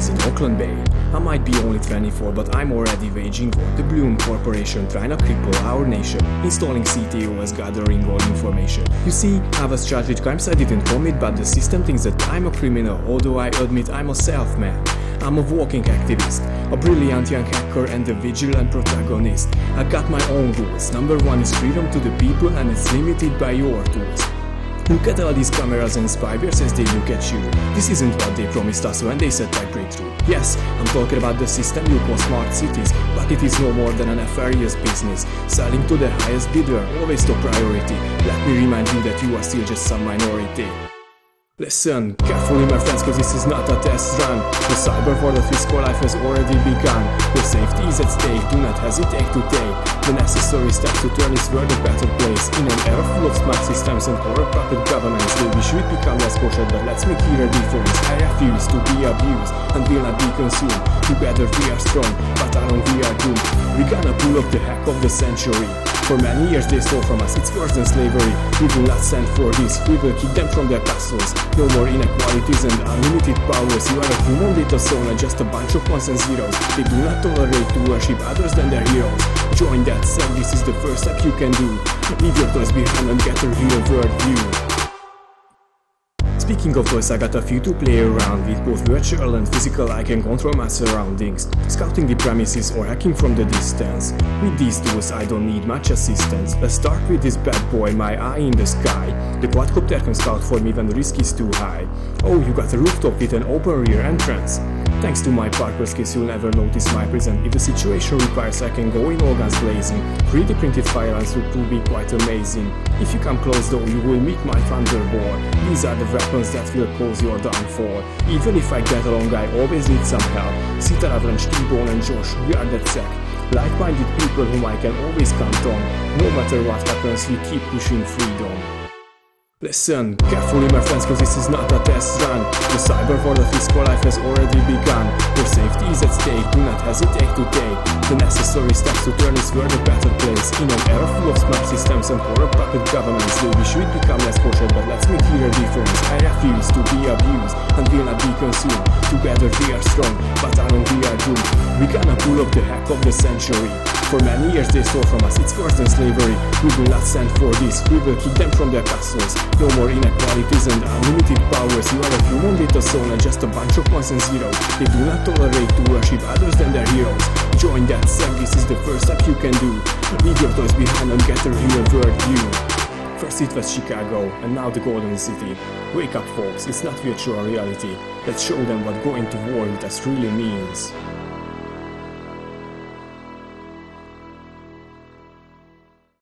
in Oakland Bay. I might be only 24, but I'm already waging war. The Bloom Corporation trying to cripple our nation, installing CTOs, gathering all information. You see, I was charged with crimes I didn't commit, but the system thinks that I'm a criminal, although I admit I'm a self-man. I'm a walking activist, a brilliant young hacker and a vigilant protagonist. I got my own rules. Number one is freedom to the people, and it's limited by your tools. Look at all these cameras and spywares as they look at you. This isn't what they promised us when they said tech breakthrough. Yes, I'm talking about the system you call smart cities, but it is no more than a nefarious business. Selling to the highest bidder, always top priority. Let me remind you that you are still just some minority. Listen carefully, my friends, cause this is not a test run. The cyber war of physical life has already begun. Your safety is at stake, do not hesitate to take the necessary steps to turn this world a better place. In an era full of smart systems and corrupt puppet governments, we should become less cautious, but let's make here a difference. I refuse to be abused and will not be consumed. Together we are strong, but alone we are doomed. We're gonna pull off the hack of the century. For many years they stole from us, it's worse than slavery. We will not stand for this, we will kick them from their castles. No more inequalities and unlimited powers. You are a human data soul, not just a bunch of ones and zeros. They do not tolerate to worship others than their heroes. Join that set, this is the first step you can do. Leave your toys behind and get a real world view. Speaking of toys, I got a few to play around with, both virtual and physical. I can control my surroundings, scouting the premises or hacking from the distance. With these tools I don't need much assistance. Let's start with this bad boy, my eye in the sky. The quadcopter can scout for me when the risk is too high. Oh, you got a rooftop with an open rear entrance. Thanks to my parkour skills you'll never notice my prison. If the situation requires I can go in all guns blazing. 3D printed firelines will be quite amazing. If you come close though you will meet my thunderbolt. These are the weapons that will cause your downfall. Even if I get along I always need some help. Sita, Avalanche, T-Bone and Josh, we are that sack. Like-minded people whom I can always count on. No matter what happens we keep pushing freedom. Listen carefully, my friends, cause this is not a test run. The cyber war of physical life has already begun. Your safety is at stake, do not hesitate to take the necessary steps to turn this world a better place. In an era full of smart systems and corrupt puppet governments, we should become less cautious, but let's make here a difference. I refuse to be abused and will not be consumed. Together we are strong, but alone we are doomed. We're gonna pull up the hack of the century. For many years they stole from us, it's worse than slavery. We will not stand for this, we will kick them from their castles. No more inequalities and unlimited powers. You are a human data soul, not just a bunch of ones and zeros. They do not tolerate to worship others than their heroes. Join that set, this is the first step you can do. Leave your toys behind and get a real world view. First it was Chicago, and now the Golden City. Wake up folks, it's not virtual reality. Let's show them what going to war with us really means.